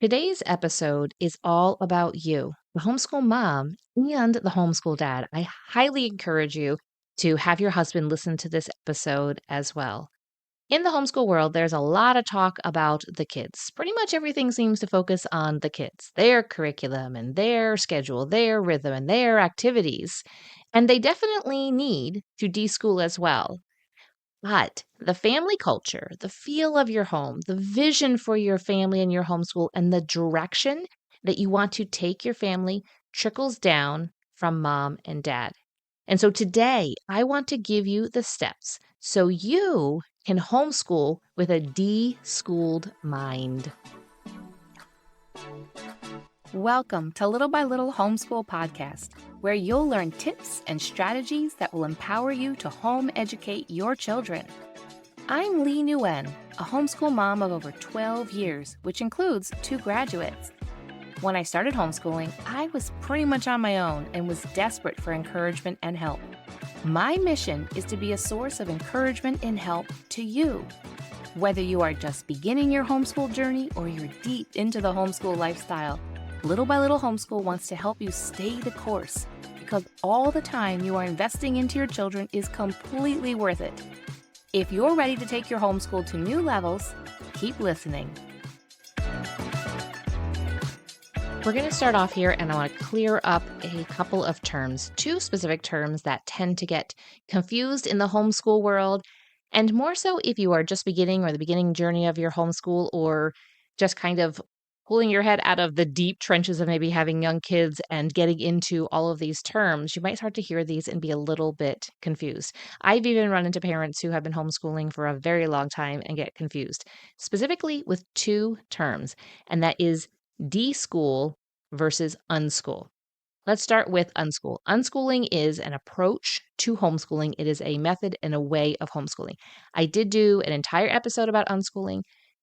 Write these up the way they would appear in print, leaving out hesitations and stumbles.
Today's episode is all about you, the homeschool mom and the homeschool dad. I highly encourage you to have your husband listen to this episode as well. In the homeschool world, there's a lot of talk about the kids. Pretty much everything seems to focus on the kids, their curriculum and their schedule, their rhythm and their activities. And they definitely need to deschool as well. But the family culture, the feel of your home, the vision for your family and your homeschool, and the direction that you want to take your family trickles down from mom and dad. And so today, I want to give you the steps so you can homeschool with a de-schooled mind. Welcome to Little by Little Homeschool Podcast, where you'll learn tips and strategies that will empower you to home educate your children. I'm Leigh Nguyen, a homeschool mom of over 12 years, which includes 2 graduates. When I started homeschooling, I was pretty much on my own and was desperate for encouragement and help. My mission is to be a source of encouragement and help to you. Whether you are just beginning your homeschool journey or you're deep into the homeschool lifestyle, Little by Little Homeschool wants to help you stay the course because all the time you are investing into your children is completely worth it. If you're ready to take your homeschool to new levels, keep listening. We're going to start off here, and I want to clear up a couple of terms, 2 specific terms that tend to get confused in the homeschool world, and more so if you are just beginning or the beginning journey of your homeschool, or just kind of pulling your head out of the deep trenches of maybe having young kids and getting into all of these terms. You might start to hear these and be a little bit confused. I've even run into parents who have been homeschooling for a very long time and get confused, specifically with 2 terms, and that is deschool versus unschool. Let's start with unschool. Unschooling is an approach to homeschooling. It is a method and a way of homeschooling. I did do an entire episode about unschooling,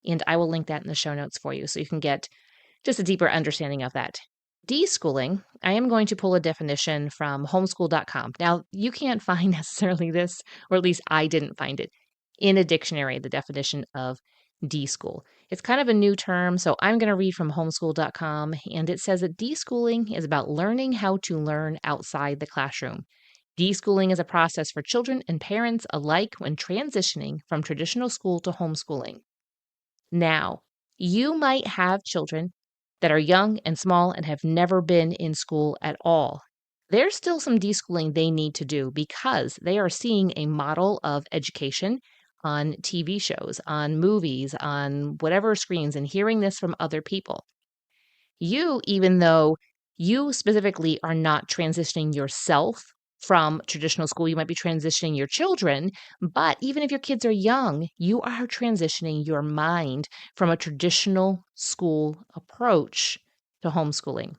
and I will link that in the show notes for you so you can get just a deeper understanding of that. Deschooling, I am going to pull a definition from homeschool.com. Now, you can't find necessarily this, or at least I didn't find it, in a dictionary, the definition of deschool. It's kind of a new term, so I'm going to read from homeschool.com, and it says that deschooling is about learning how to learn outside the classroom. Deschooling is a process for children and parents alike when transitioning from traditional school to homeschooling. Now, you might have children that are young and small and have never been in school at all. There's still some deschooling they need to do because they are seeing a model of education on TV shows, on movies, on whatever screens, and hearing this from other people. You, even though you specifically are not transitioning yourself from traditional school, you might be transitioning your children, but even if your kids are young, you are transitioning your mind from a traditional school approach to homeschooling.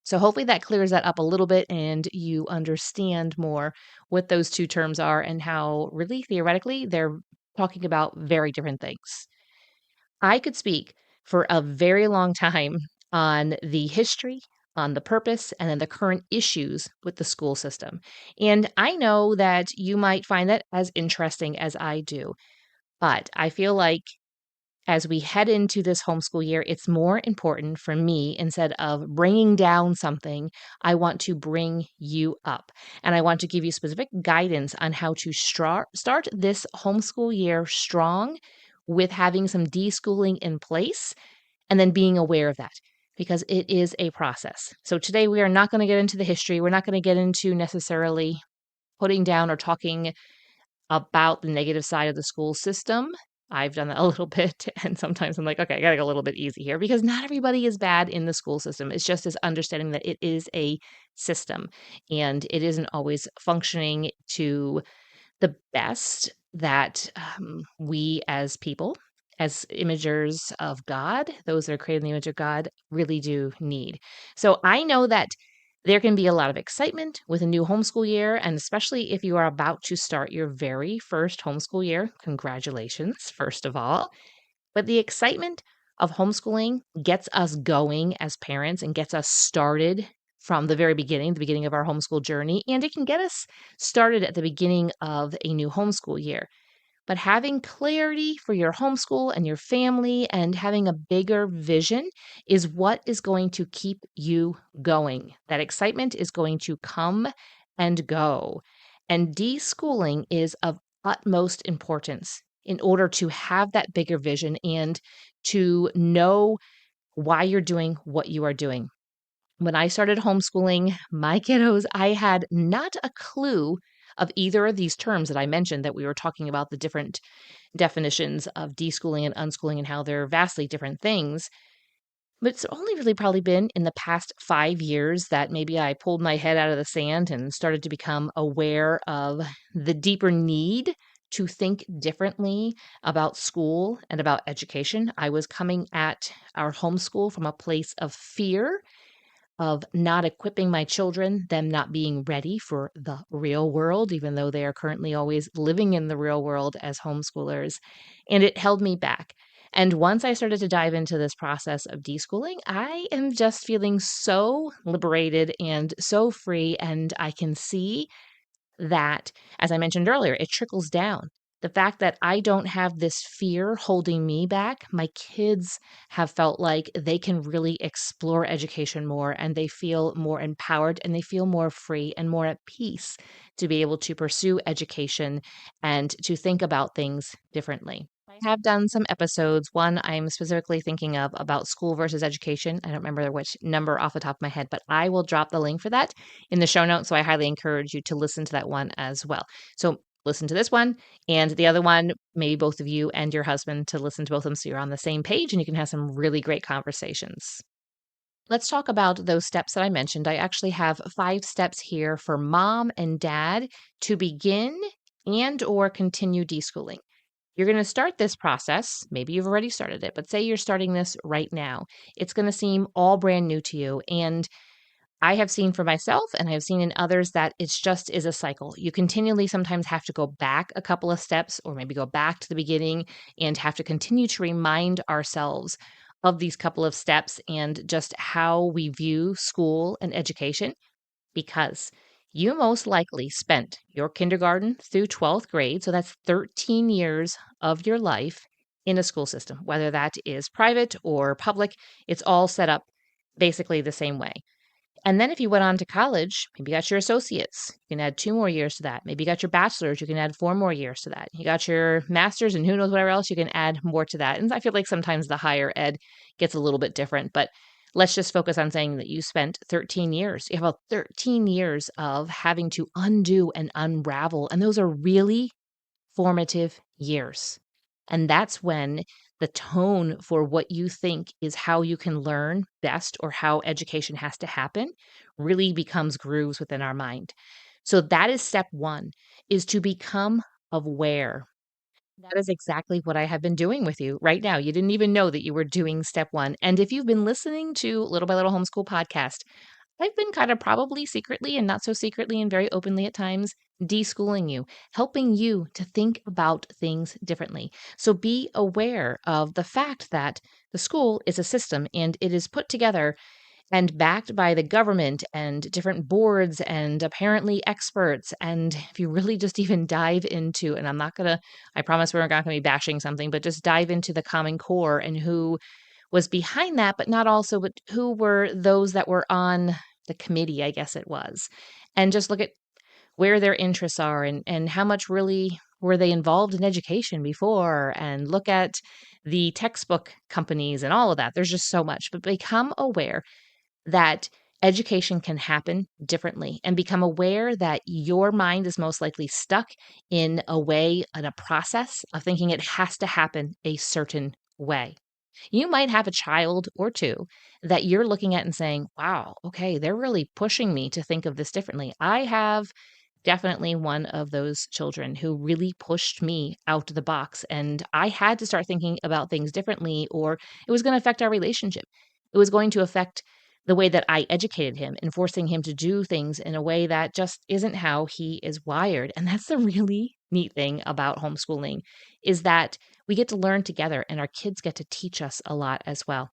So hopefully that clears that up a little bit and you understand more what those 2 terms are and how really theoretically they're talking about very different things. I could speak for a very long time on the history, on the purpose, and then the current issues with the school system. And I know that you might find that as interesting as I do, but I feel like as we head into this homeschool year, it's more important for me, instead of bringing down something, I want to bring you up. And I want to give you specific guidance on how to start this homeschool year strong with having some deschooling in place and then being aware of that because it is a process. So today we are not going to get into the history. We're not going to get into necessarily putting down or talking about the negative side of the school system. I've done that a little bit, and sometimes I'm like, okay, I gotta go a little bit easy here because not everybody is bad in the school system. It's just this understanding that it is a system and it isn't always functioning to the best that we as people, as imagers of God, those that are created in the image of God, really do need. So I know that there can be a lot of excitement with a new homeschool year, and especially if you are about to start your very first homeschool year. Congratulations, first of all. But the excitement of homeschooling gets us going as parents and gets us started from the very beginning, the beginning of our homeschool journey, and it can get us started at the beginning of a new homeschool year. But having clarity for your homeschool and your family and having a bigger vision is what is going to keep you going. That excitement is going to come and go. And deschooling is of utmost importance in order to have that bigger vision and to know why you're doing what you are doing. When I started homeschooling my kiddos, I had not a clue of either of these terms that I mentioned that we were talking about the different definitions of deschooling and unschooling and how they're vastly different things. But it's only really probably been in the past 5 years that maybe I pulled my head out of the sand and started to become aware of the deeper need to think differently about school and about education. I was coming at our homeschool from a place of fear of not equipping my children, them not being ready for the real world, even though they are currently always living in the real world as homeschoolers. And it held me back. And once I started to dive into this process of deschooling, I am just feeling so liberated and so free. And I can see that, as I mentioned earlier, it trickles down. The fact that I don't have this fear holding me back, my kids have felt like they can really explore education more and they feel more empowered and they feel more free and more at peace to be able to pursue education and to think about things differently. I have done some episodes. One I'm specifically thinking of about school versus education. I don't remember which number off the top of my head, but I will drop the link for that in the show notes. So I highly encourage you to listen to that one as well. So listen to this one and the other one, maybe both of you and your husband to listen to both of them so you're on the same page and you can have some really great conversations. Let's talk about those steps that I mentioned. I actually have 5 steps here for mom and dad to begin and or continue deschooling. You're going to start this process. Maybe you've already started it, but say you're starting this right now. It's going to seem all brand new to you. And I have seen for myself and I have seen in others that it's just is a cycle. You continually sometimes have to go back a couple of steps or maybe go back to the beginning and have to continue to remind ourselves of these couple of steps and just how we view school and education because you most likely spent your kindergarten through 12th grade, so that's 13 years of your life in a school system, whether that is private or public, it's all set up basically the same way. And then if you went on to college, maybe you got your associates, you can add 2 more years to that. Maybe you got your bachelor's, you can add 4 more years to that. You got your master's and who knows whatever else, you can add more to that. And I feel like sometimes the higher ed gets a little bit different, but let's just focus on saying that you spent 13 years. You have about 13 years of having to undo and unravel, and those are really formative years. And that's when the tone for what you think is how you can learn best or how education has to happen really becomes grooves within our mind. So that is step 1 is to become aware. That is exactly what I have been doing with you right now. You didn't even know that you were doing step 1. And if you've been listening to Little by Little Homeschool podcast, I've been kind of probably secretly and not so secretly and very openly at times deschooling you, helping you to think about things differently. So be aware of the fact that the school is a system and it is put together and backed by the government and different boards and apparently experts. And if you really just even dive into, and I promise we're not going to be bashing something, but just dive into the Common Core and who was behind that, but not also, but who were those that were on the committee, I guess it was. And just look at where their interests are and how much really were they involved in education before, and look at the textbook companies and all of that. There's just so much, but become aware that education can happen differently and become aware that your mind is most likely stuck in a way, in a process of thinking it has to happen a certain way. You might have a child or two that you're looking at and saying, wow, okay, they're really pushing me to think of this differently. I have definitely one of those children who really pushed me out of the box, and I had to start thinking about things differently, or it was going to affect our relationship. It was going to affect the way that I educated him and forcing him to do things in a way that just isn't how he is wired. And that's the really neat thing about homeschooling is that we get to learn together and our kids get to teach us a lot as well.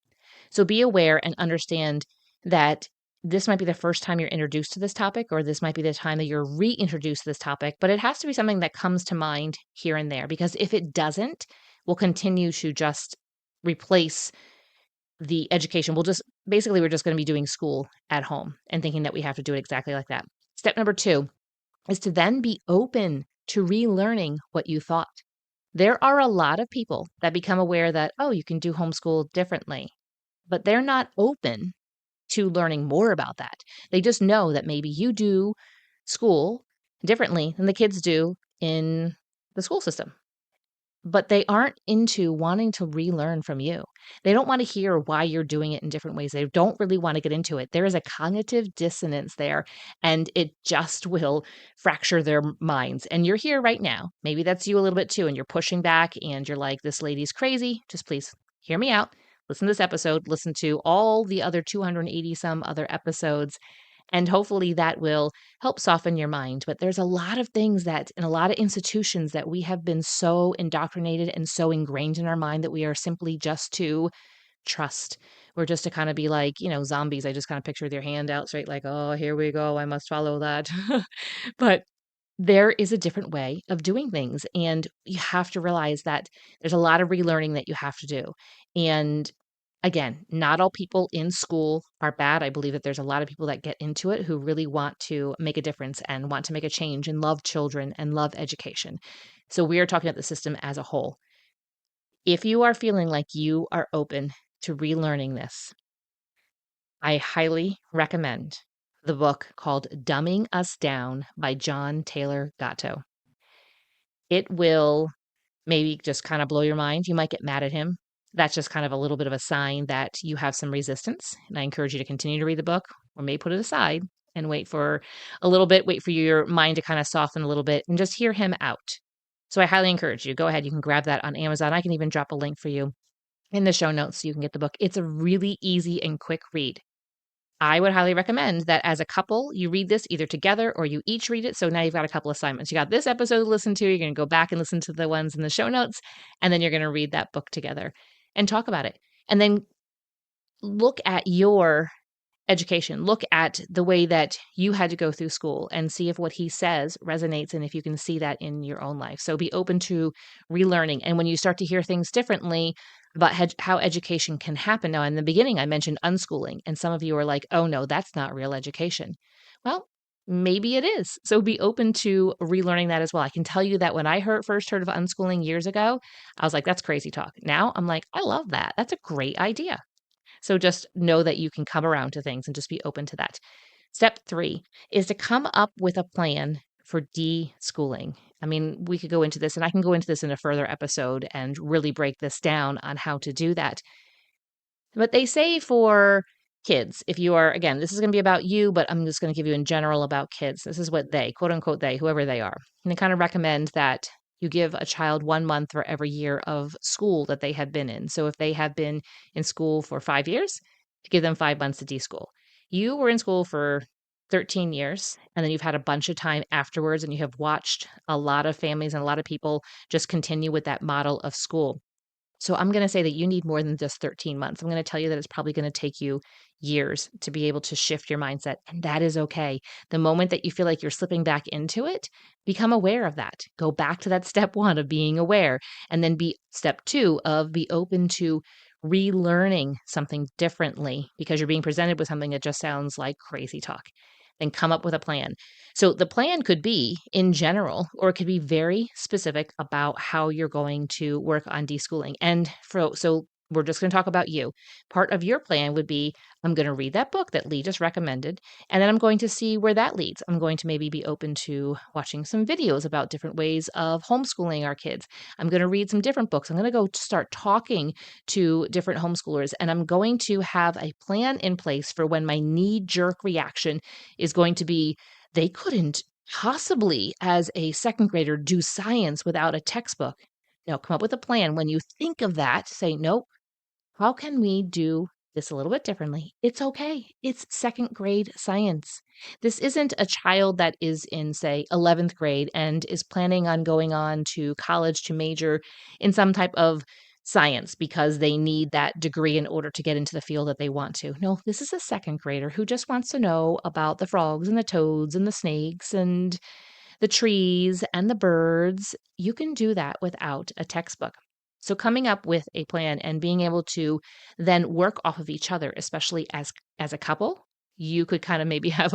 So be aware and understand that this might be the first time you're introduced to this topic, or this might be the time that you're reintroduced to this topic, but it has to be something that comes to mind here and there, because if it doesn't, we'll continue to just replace the education. We're just going to be doing school at home and thinking that we have to do it exactly like that. Step number 2 is to then be open to relearning what you thought. There are a lot of people that become aware that, oh, you can do homeschool differently, but they're not open to learning more about that. They just know that maybe you do school differently than the kids do in the school system, but they aren't into wanting to relearn from you. They don't want to hear why you're doing it in different ways. They don't really want to get into it. There is a cognitive dissonance there, and it just will fracture their minds. And you're here right now. Maybe that's you a little bit too, and you're pushing back and you're like, this lady's crazy. Just please hear me out. Listen to this episode, listen to all the other 280 some other episodes, and hopefully that will help soften your mind. But there's a lot of things that in a lot of institutions that we have been so indoctrinated and so ingrained in our mind that we are simply just to trust. We're just to kind of be like, zombies. I just kind of picture their hand out straight, like, oh, here we go. I must follow that. But there is a different way of doing things. And you have to realize that there's a lot of relearning that you have to do. And again, not all people in school are bad. I believe that there's a lot of people that get into it who really want to make a difference and want to make a change and love children and love education. So we are talking about the system as a whole. If you are feeling like you are open to relearning this, I highly recommend the book called Dumbing Us Down by John Taylor Gatto. It will maybe just kind of blow your mind. You might get mad at him. That's just kind of a little bit of a sign that you have some resistance. And I encourage you to continue to read the book, or maybe put it aside and wait for a little bit, wait for your mind to kind of soften a little bit and just hear him out. So I highly encourage you. Go ahead. You can grab that on Amazon. I can even drop a link for you in the show notes so you can get the book. It's a really easy and quick read. I would highly recommend that as a couple, you read this either together or you each read it. So now you've got a couple assignments. You got this episode to listen to. You're going to go back and listen to the ones in the show notes, and then you're going to read that book together and talk about it. And then look at your education. Look at the way that you had to go through school and see if what he says resonates and if you can see that in your own life. So be open to relearning. And when you start to hear things differently about how education can happen. Now, in the beginning, I mentioned unschooling, and some of you are like, oh, no, that's not real education. Well, maybe it is. So be open to relearning that as well. I can tell you that when I first heard of unschooling years ago, I was like, that's crazy talk. Now I'm like, I love that. That's a great idea. So just know that you can come around to things and just be open to that. Step 3 is to come up with a plan for deschooling. I mean, we could go into this, and I can go into this in a further episode and really break this down on how to do that. But they say for kids, if you are, again, this is going to be about you, but I'm just going to give you in general about kids. This is what they, quote unquote, they, whoever they are. And they kind of recommend that you give a child 1 month for every year of school that they have been in. So if they have been in school for 5 years, to give them 5 months to deschool. You were in school for 13 years, and then you've had a bunch of time afterwards, and you have watched a lot of families and a lot of people just continue with that model of school. So I'm going to say that you need more than just 13 months. I'm going to tell you that it's probably going to take you years to be able to shift your mindset, and that is okay. The moment that you feel like you're slipping back into it, become aware of that. Go back to that step 1 of being aware, and then be step 2 of be open to relearning something differently because you're being presented with something that just sounds like crazy talk. Then come up with a plan. So the plan could be in general, or it could be very specific about how you're going to work on deschooling. And so we're just going to talk about you. Part of your plan would be, I'm going to read that book that Leigh just recommended, and then I'm going to see where that leads. I'm going to maybe be open to watching some videos about different ways of homeschooling our kids. I'm going to read some different books. I'm going to go start talking to different homeschoolers, and I'm going to have a plan in place for when my knee-jerk reaction is going to be, they couldn't possibly, as a second grader, do science without a textbook. No, come up with a plan. When you think of that, say, nope, how can we do this a little bit differently? It's okay. It's second grade science. This isn't a child that is in, say, 11th grade and is planning on going on to college to major in some type of science because they need that degree in order to get into the field that they want to. No, this is a second grader who just wants to know about the frogs and the toads and the snakes and the trees and the birds. You can do that without a textbook. So coming up with a plan and being able to then work off of each other, especially as a couple, you could kind of maybe have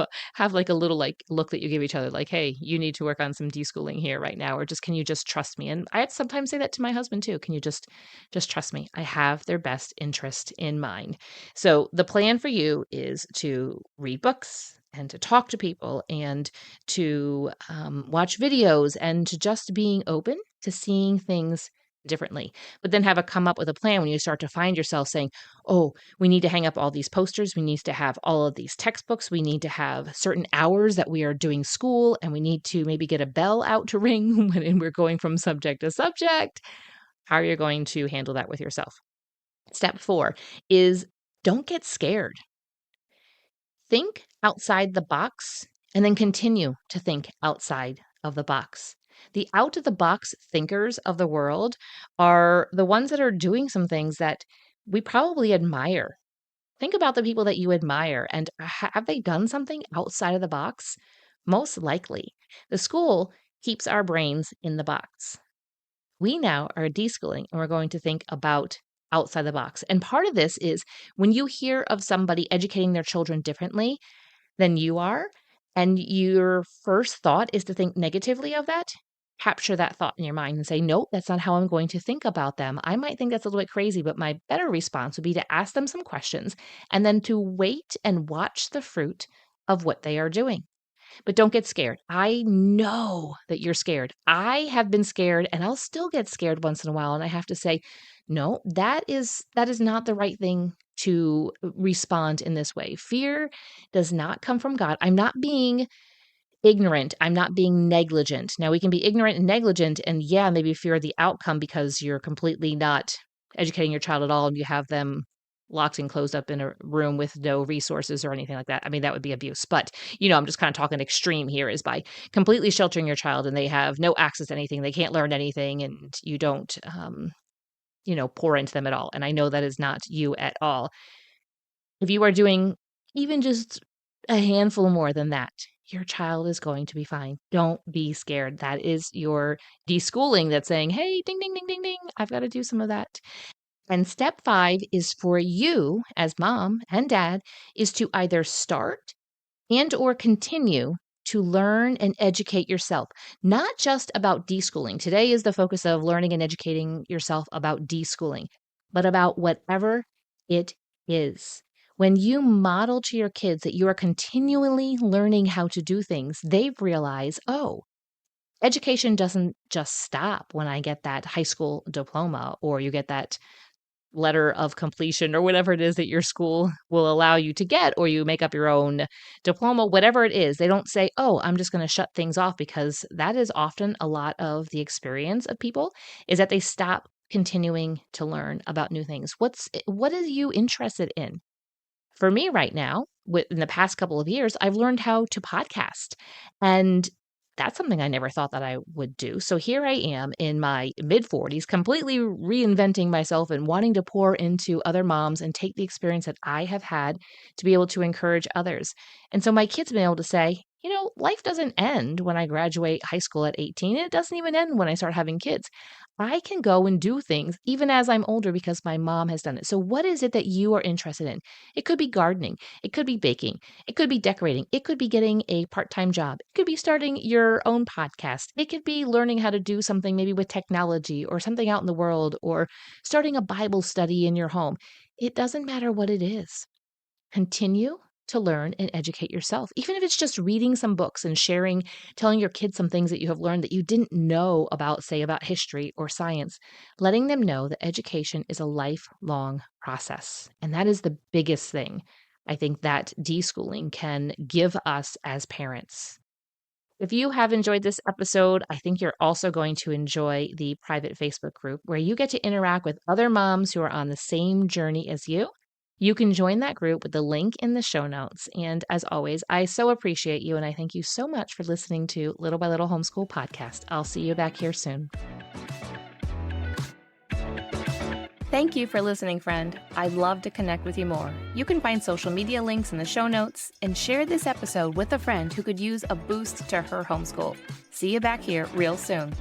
like a little like look that you give each other, like, hey, you need to work on some deschooling here right now, or just can you just trust me? And I sometimes say that to my husband too. Can you just trust me? I have their best interest in mind. So the plan for you is to read books and to talk to people and to watch videos and to just being open to seeing things differently. But then have a come up with a plan when you start to find yourself saying, oh, we need to hang up all these posters. We need to have all of these textbooks. We need to have certain hours that we are doing school, and we need to maybe get a bell out to ring when we're going from subject to subject. How are you going to handle that with yourself? Step 4 is don't get scared. Think outside the box and then continue to think outside of the box. The out of the box thinkers of the world are the ones that are doing some things that we probably admire. Think about the people that you admire and have they done something outside of the box? Most likely. The school keeps our brains in the box. We now are deschooling and we're going to think about outside the box. And part of this is when you hear of somebody educating their children differently than you are, and your first thought is to think negatively of that, capture that thought in your mind and say, nope, that's not how I'm going to think about them. I might think that's a little bit crazy, but my better response would be to ask them some questions and then to wait and watch the fruit of what they are doing. But don't get scared. I know that you're scared. I have been scared and I'll still get scared once in a while. And I have to say, no, that is not the right thing to respond in this way. Fear does not come from God. I'm not being ignorant. I'm not being negligent. Now we can be ignorant and negligent and yeah, maybe fear the outcome because you're completely not educating your child at all and you have them locked and closed up in a room with no resources or anything like that. I mean, that would be abuse. But, I'm just kind of talking extreme here is by completely sheltering your child and they have no access to anything. They can't learn anything and you don't, pour into them at all. And I know that is not you at all. If you are doing even just a handful more than that, your child is going to be fine. Don't be scared. That is your deschooling that's saying, hey, ding, ding, ding, ding, ding, I've got to do some of that. And step 5 is for you as mom and dad is to either start and or continue to learn and educate yourself, not just about deschooling. Today is the focus of learning and educating yourself about deschooling, but about whatever it is. When you model to your kids that you are continually learning how to do things, they realize, oh, education doesn't just stop when I get that high school diploma or you get that letter of completion or whatever it is that your school will allow you to get, or you make up your own diploma, whatever it is. They don't say, oh, I'm just going to shut things off, because that is often a lot of the experience of people is that they stop continuing to learn about new things. What are you interested in? For me right now, in the past couple of years, I've learned how to podcast. And that's something I never thought that I would do. So here I am in my mid 40s, completely reinventing myself and wanting to pour into other moms and take the experience that I have had to be able to encourage others. And so my kids have been able to say, life doesn't end when I graduate high school at 18. It doesn't even end when I start having kids. I can go and do things even as I'm older because my mom has done it. So what is it that you are interested in? It could be gardening. It could be baking. It could be decorating. It could be getting a part-time job. It could be starting your own podcast. It could be learning how to do something maybe with technology or something out in the world or starting a Bible study in your home. It doesn't matter what it is. Continue to learn and educate yourself, even if it's just reading some books and telling your kids some things that you have learned that you didn't know about, say, about history or science, letting them know that education is a lifelong process. And that is the biggest thing I think that deschooling can give us as parents. If you have enjoyed this episode, I think you're also going to enjoy the private Facebook group where you get to interact with other moms who are on the same journey as you. You can join that group with the link in the show notes. And as always, I so appreciate you and I thank you so much for listening to Little by Little Homeschool Podcast. I'll see you back here soon. Thank you for listening, friend. I'd love to connect with you more. You can find social media links in the show notes and share this episode with a friend who could use a boost to her homeschool. See you back here real soon.